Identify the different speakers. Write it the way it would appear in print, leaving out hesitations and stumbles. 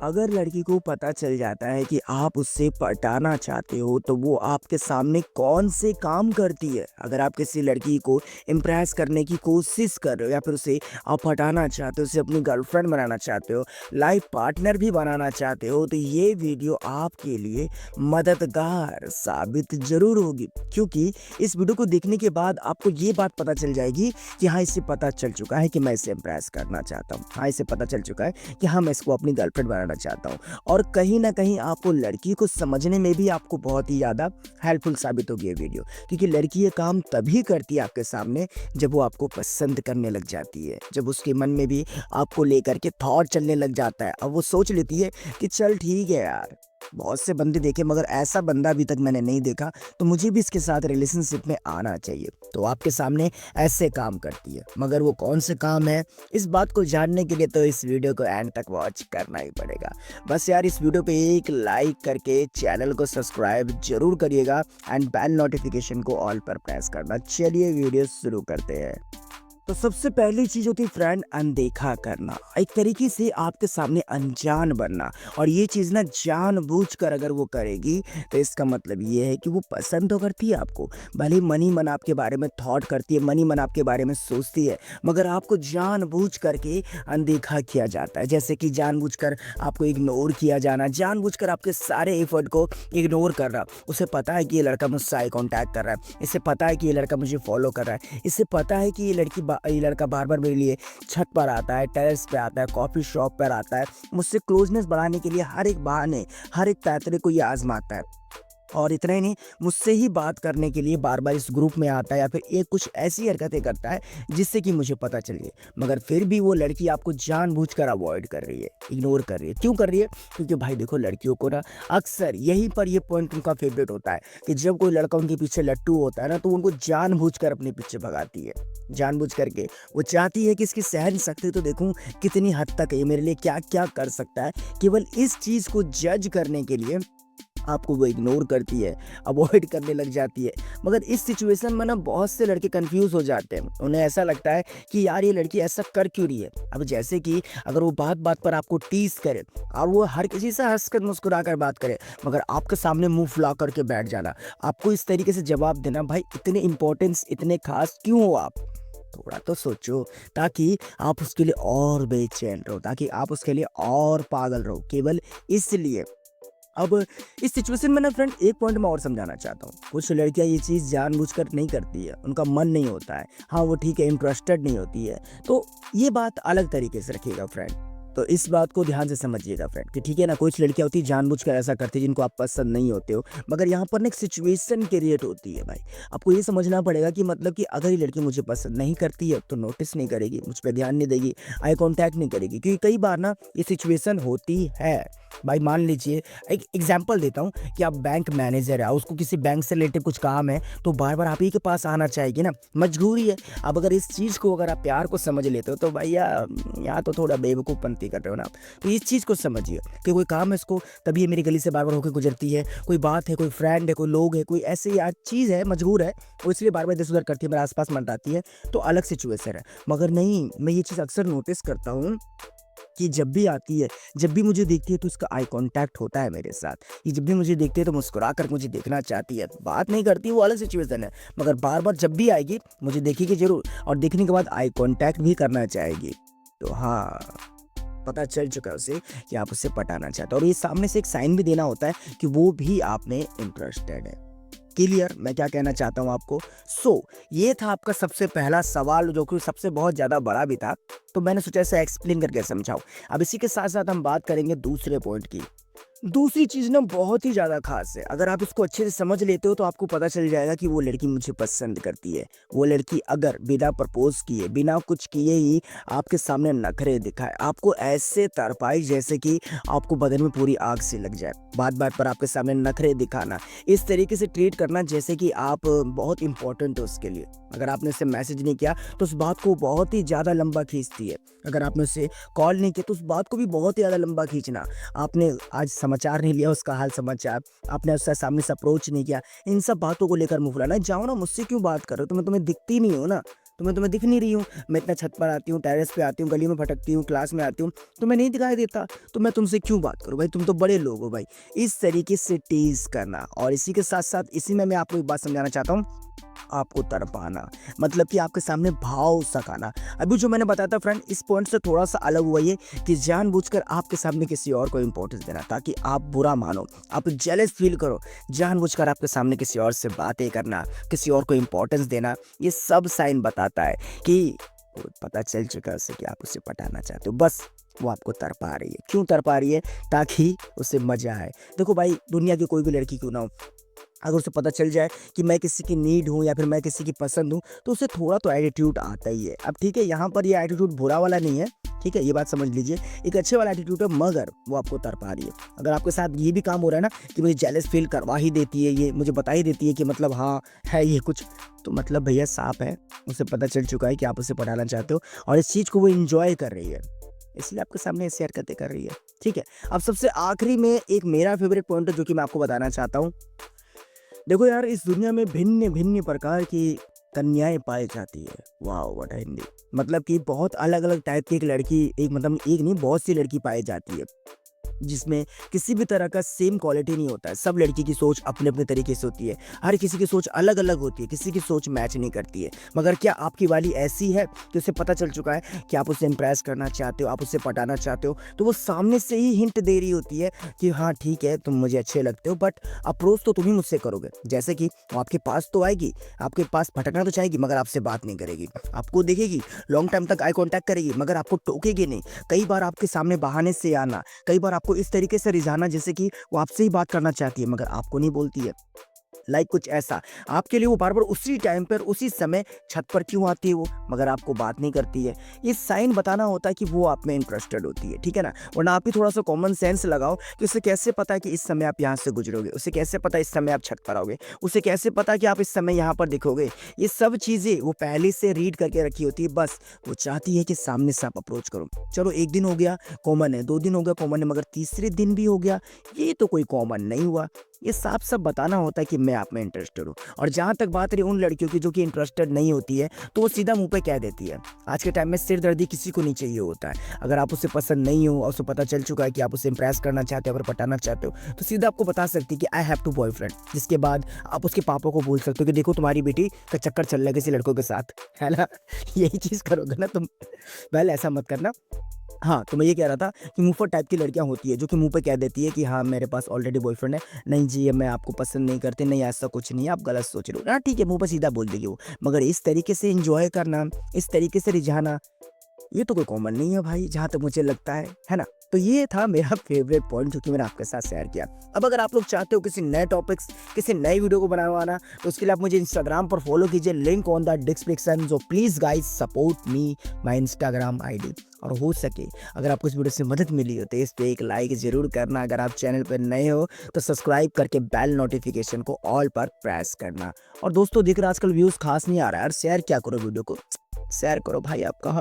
Speaker 1: अगर लड़की को पता चल जाता है कि आप उससे पटाना चाहते हो तो वो आपके सामने कौन से काम करती है। अगर आप किसी लड़की को इम्प्रेस करने की कोशिश कर रहे हो या फिर उसे आप पटाना चाहते हो, उसे अपनी गर्लफ्रेंड बनाना चाहते हो, लाइफ पार्टनर भी बनाना चाहते हो, तो ये वीडियो आपके लिए मददगार साबित ज़रूर होगी। क्योंकि इस वीडियो को देखने के बाद आपको ये बात पता चल जाएगी कि हाँ, इसे पता चल चुका है कि मैं इसे इम्प्रेस करना चाहता हूँ। हाँ, इसे पता चल चुका है कि हाँ, मैं इसको अपनी गर्लफ्रेंड बनाना चाहता हूँ। और कहीं न कहीं आपको लड़की को समझने में भी आपको बहुत ही ज़्यादा हेल्पफुल साबित होगी ये वीडियो। क्योंकि लड़की ये काम तभी करती है आपके सामने जब वो आपको पसंद करने लग जाती है। जब उसके मन में भी आपको लेकर के थॉट चलने लग जाता है। अब वो सोच लेती है कि चल ठीक है यार, बहुत से बंदे देखे मगर ऐसा बंदा अभी तक मैंने नहीं देखा, तो मुझे भी इसके साथ रिलेशनशिप में आना चाहिए। तो आपके सामने ऐसे काम करती है। मगर वो कौन से काम है, इस बात को जानने के लिए तो इस वीडियो को एंड तक वॉच करना ही पड़ेगा। बस यार, इस वीडियो पे एक लाइक करके चैनल को सब्सक्राइब जरूर करिएगा एंड बेल नोटिफिकेशन को ऑल पर प्रेस करना। चलिए वीडियो शुरू करते हैं। तो सबसे पहली चीज़ होती है फ्रेंड, अनदेखा करना। एक तरीके से आपके सामने अनजान बनना। और ये चीज़ ना जानबूझकर अगर वो करेगी तो इसका मतलब ये है कि वो पसंद तो करती है आपको। भले ही मन ही मन आपके बारे में थॉट करती है, मन ही मन आपके बारे में सोचती है, मगर आपको जानबूझ करके अनदेखा किया जाता है। जैसे कि जानबूझकर आपको इग्नोर किया जाना, जानबूझकर आपके सारे एफर्ट को इग्नोर करना। उसे पता है कि ये लड़का मुझसे आई कॉन्टैक्ट कर रहा है, इसे पता है कि ये लड़का मुझे फॉलो कर रहा है, इसे पता है कि ये लड़का बार-बार मेरे लिए छत पर आता है, टेरेस पे आता है, कॉफ़ी शॉप पर आता है। मुझसे क्लोज़नेस बढ़ाने के लिए हर एक बहाने, हर एक पैतरे को ये आज़माता है। और इतना ही नहीं, मुझसे ही बात करने के लिए बार-बार इस ग्रुप में आता है या फिर ये कुछ ऐसी हरकतें करता है जिससे कि मुझे पता चल जाए। मगर फिर भी वो लड़की आपको जानबूझकर अवॉइड कर रही है, इग्नोर कर रही है। क्यों कर रही है? क्योंकि भाई देखो, लड़कियों को ना अक्सर यहीं पर ये पॉइंट उनका फ़ेवरेट होता है कि जब कोई लड़का उनके पीछे लट्टू होता है ना, तो उनको जानबूझकर अपने पीछे भगाती है। जानबूझ करके वो चाहती है कि इसकी सहन शक्ति तो देखूँ कितनी हद तक है, ये मेरे लिए क्या-क्या कर सकता है। केवल इस चीज़ को जज करने के लिए आपको वो इग्नोर करती है, अवॉइड करने लग जाती है। मगर इस सिचुएशन में ना बहुत से लड़के कन्फ्यूज़ हो जाते हैं। उन्हें ऐसा लगता है कि यार, ये लड़की ऐसा कर क्यों रही है? अब जैसे कि अगर वो बात-बात पर आपको टीज़ करे और वो हर किसी से हँसकर मुस्कुराकर बात करे, मगर आपके सामने मुँह फुला करके बैठ जाना, आपको इस तरीके से जवाब देना, भाई इतने इम्पोर्टेंस, इतने ख़ास क्यों हो आप? थोड़ा तो सोचो, ताकि आप उसके लिए और बेचैन रहो, ताकि आप उसके लिए और पागल रहो, केवल इसलिए। अब इस सिचुएशन में ना फ्रेंड, एक पॉइंट मैं और समझाना चाहता हूँ। कुछ लड़कियाँ ये चीज़ जानबूझकर नहीं करती है, उनका मन नहीं होता है। हाँ, वो ठीक है, इंटरेस्टेड नहीं होती है, तो ये बात अलग तरीके से रखिएगा फ्रेंड। तो इस बात को ध्यान से समझिएगा फ्रेंड कि ठीक है ना, कुछ लड़कियाँ होती है जानबूझकर ऐसा करती है जिनको आप पसंद नहीं होते हो। मगर यहाँ पर ना एक सिचुएशन क्रिएट होती है भाई। आपको ये समझना पड़ेगा कि मतलब कि अगर ये लड़की मुझे पसंद नहीं करती है तो नोटिस नहीं करेगी, मुझ पे ध्यान नहीं देगी, आई कॉन्टैक्ट नहीं करेगी। क्योंकि कई बार ना ये सिचुएशन होती है। भाई मान लीजिए, एक एग्जांपल देता हूँ कि आप बैंक मैनेजर है, उसको किसी बैंक से रिलेटेड कुछ काम है, तो बार-बार आप ही के पास आना चाहेगी ना, मजबूरी है। अब अगर इस चीज़ को अगर आप प्यार को समझ लेते हो तो भैया यहाँ तो थोड़ा बेवकूफ़पंती कर रहे हो ना आप। तो इस चीज़ को समझिए कि कोई काम है इसको, तभी ये मेरी गली से बार-बार होके गुजरती है, कोई बात है, कोई फ्रेंड है, कोई लोग है, कोई ऐसी यार चीज़ है, मजबूर है, वो इसलिए बार-बार इधर-उधर करती है, मेरे आस-पास मंडराती है, तो अलग सिचुएशन है। मगर नहीं, मैं ये चीज़ अक्सर नोटिस करता हूँ कि जब भी आती है, जब भी मुझे देखती है तो उसका आई कॉन्टैक्ट होता है मेरे साथ। ये जब भी मुझे देखती है तो मुस्कुरा कर मुझे देखना चाहती है। बात नहीं करती, वो अलग सिचुएशन है। मगर बार-बार जब भी आएगी, मुझे देखेगी ज़रूर और देखने के बाद आई कॉन्टैक्ट भी करना चाहेगी। तो हाँ, पता चल चुका है उसे कि आप उससे पटाना चाहते हो और ये सामने से एक साइन भी देना होता है कि वो भी आप में इंटरेस्टेड है। क्लियर मैं क्या कहना चाहता हूँ आपको? ये था आपका सबसे पहला सवाल, जो कि सबसे बहुत ज़्यादा बड़ा भी था। तो मैंने सोचा इसे एक्सप्लेन करके समझाऊँ। अब इसी के साथ-साथ हम बात करेंगे दूसरे पॉइंट की। दूसरी चीज़ ना बहुत ही ज़्यादा ख़ास है। अगर आप इसको अच्छे से समझ लेते हो तो आपको पता चल जाएगा कि वो लड़की मुझे पसंद करती है। वो लड़की अगर बिना प्रपोज़ किए, बिना कुछ किए ही आपके सामने नखरे दिखाए, आपको ऐसे तड़पाए जैसे कि आपको बदन में पूरी आग सी लग जाए। बात-बात पर आपके सामने नखरे दिखाना, इस तरीके से ट्रीट करना जैसे कि आप बहुत इम्पोर्टेंट हो उसके लिए। अगर आपने उसे मैसेज नहीं किया तो उस बात को बहुत ही ज़्यादा लंबा खींचती है। अगर आपने उसे कॉल नहीं किया तो उस बात को भी बहुत ही ज़्यादा लंबा खींचना। आपने आज समाचार नहीं लिया उसका हाल समाचार, आपने उससे सामने से अप्रोच नहीं किया, इन सब बातों को लेकर मुँह फुलाना। जाओ ना, मुझसे क्यों बात कर रहे हो? तो मैं तुम्हें दिखती नहीं हूँ ना? तो मैं तुम्हें दिख नहीं रही हूँ, मैं इतना छत पर आती हूँ, टेरेस पे आती हूँ, गली में भटकती हूँ, क्लास में आती हूँ, तो मैं नहीं दिखाई देता, तो मैं तुमसे क्यों बात करूँ भाई, तुम तो बड़े लोग हो भाई। इस तरीके से टीज़ करना, और इसी के साथ-साथ इसी में मैं आपको एक बात समझाना चाहता हूँ, आपको तड़पाना, मतलब कि आपके सामने भाव सकाना। अभी जो मैंने बताया था फ्रेंड, इस पॉइंट से थोड़ा-सा अलग हुआ ये कि जानबूझकर आपके सामने किसी और को इम्पोर्टेंस देना ताकि आप बुरा मानो, आप जेलस फ़ील करो। जानबूझकर आपके सामने किसी और से बातें करना, किसी और को इम्पोर्टेंस देना, ये सब साइन बताता है कि वो पता चल चुका है उसे कि आप उसे पटाना चाहते हो। बस वो आपको तड़पा रही है। क्यों तड़पा रही है? ताकि उसे मज़ा आए। देखो भाई, दुनिया की कोई भी लड़की क्यों ना हो, अगर उसे पता चल जाए कि मैं किसी की नीड हूँ या फिर मैं किसी की पसंद हूँ, तो उसे थोड़ा तो एटीट्यूड आता ही है। अब ठीक है, यहाँ पर ये एटीट्यूड बुरा वाला नहीं है, ठीक है? ये बात समझ लीजिए, एक अच्छे वाला एटीट्यूड है, मगर वो आपको तड़पा रही है। अगर आपके साथ ये भी काम हो रहा है ना कि मुझे जेलस फ़ील करवा ही देती है ये, मुझे बता ही देती है कि मतलब हाँ, है ये कुछ, तो मतलब भैया साफ़ है, उसे पता चल चुका है कि आप उसे पटाना चाहते हो और इस चीज़ को वो एन्जॉय कर रही है। इसलिए आपके सामने ऐसी हरकतें कर रही है, ठीक है? अब सबसे आखिरी में एक मेरा फ़ेवरेट पॉइंट है जो कि मैं आपको बताना चाहता हूँ। देखो यार, इस दुनिया में भिन्न-भिन्न प्रकार की कन्याएँ पाई जाती है। वाओ! What a Hindi! मतलब कि बहुत अलग-अलग टाइप की एक लड़की, एक मतलब एक नहीं, बहुत सी लड़की पाई जाती है। जिसमें किसी भी तरह का सेम क्वालिटी नहीं होता है। सब लड़की की सोच अपने-अपने तरीके से होती है। हर किसी की सोच अलग-अलग होती है, किसी की सोच मैच नहीं करती है। मगर क्या आपकी वाली ऐसी है कि उसे पता चल चुका है कि आप उसे इम्प्रेस करना चाहते हो, आप उसे पटाना चाहते हो, तो वो सामने से ही हिंट दे रही होती है कि हाँ, ठीक है, तुम मुझे अच्छे लगते हो, बट अप्रोच तो तुम ही मुझसे करोगे। जैसे कि वो आपके पास तो आएगी, आपके पास भटकना तो चाहेगी, मगर आपसे बात नहीं करेगी। आपको देखेगी, लॉन्ग टाइम तक आई कॉन्टैक्ट करेगी, मगर आपको टोकेगी नहीं। कई बार आपके सामने बहाने से आना, कई बार आपको इस तरीके से रिझाना जैसे कि वो आपसे ही बात करना चाहती है, मगर आपको नहीं बोलती है। लाइक कुछ ऐसा, आपके लिए वो बार-बार उसी टाइम पर, उसी समय छत पर क्यों आती है वो, मगर आपको बात नहीं करती है। ये साइन बताना होता है कि वो आप में इंटरेस्टेड होती है, ठीक है ना? वरना आप ही थोड़ा-सा कॉमन सेंस लगाओ कि उसे कैसे पता है कि इस समय आप यहाँ से गुज़रोगे? उसे कैसे पता है इस समय आप छत पर आओगे? उसे कैसे पता है कि आप इस समय यहाँ पर दिखोगे? ये सब चीज़ें वो पहले से रीड करके रखी होती है, बस वो चाहती है कि सामने से आप अप्रोच करो। चलो 1 दिन हो गया, कॉमन है, 2 दिन हो गया, कॉमन है, मगर तीसरे दिन भी हो गया, ये तो कोई कॉमन नहीं हुआ। ये साफ-साफ बताना होता है कि मैं आप में इंटरेस्टेड हूँ। और जहाँ तक बात रही उन लड़कियों की जो कि इंटरेस्टेड नहीं होती है, तो वो सीधा मुँह पे कह देती है। आज के टाइम में सिरदर्दी किसी को नहीं चाहिए होता है। अगर आप उसे पसंद नहीं हो और उसे पता चल चुका है कि आप उसे इम्प्रेस करना चाहते हो, अगर पटाना चाहते हो, तो सीधा आपको बता सकती है कि आई हैव टू बॉयफ्रेंड। जिसके बाद आप उसके पापा को बोल सकते हो कि देखो तुम्हारी बेटी का चक्कर चल रहा है किसी लड़कों के साथ, है ना? यही चीज़ करोगे ना तुम। वेल ऐसा मत करना। हाँ, तो मैं ये कह रहा था कि मुफ़्फ़ड़ टाइप की लड़कियाँ होती है जो कि मुँह पे कह देती है कि हाँ, मेरे पास ऑलरेडी बॉयफ्रेंड है। नहीं जी, मैं आपको पसंद नहीं करती, नहीं ऐसा कुछ नहीं है, आप गलत सोच रहे हो। हाँ, ठीक है, मुँह पे सीधा बोल देगी वो। मगर इस तरीके से एन्जॉय करना, इस तरीके से रिझाना, ये तो कोई कॉमन नहीं है भाई, जहाँ तक मुझे लगता है ना? तो ये था मेरा फ़ेवरेट पॉइंट जो कि मैंने आपके साथ शेयर किया। अब अगर आप लोग चाहते हो किसी नए टॉपिक्स, किसी नई वीडियो को बनवाना, तो उसके लिए आप मुझे इंस्टाग्राम पर फ़ॉलो कीजिए, link on the description. So please guys support me, my Instagram ID. और हो सके अगर आपको इस वीडियो से मदद मिली हो तो इस पे एक लाइक ज़रूर करना। अगर आप चैनल पर नए हो तो सब्सक्राइब करके बेल नोटिफ़िकेशन को ऑल पर प्रेस करना। और दोस्तों, दिख रहा है आजकल व्यूज़ खास नहीं आ रहा है यार, शेयर क्या करो वीडियो को, शेयर करो भाई आपका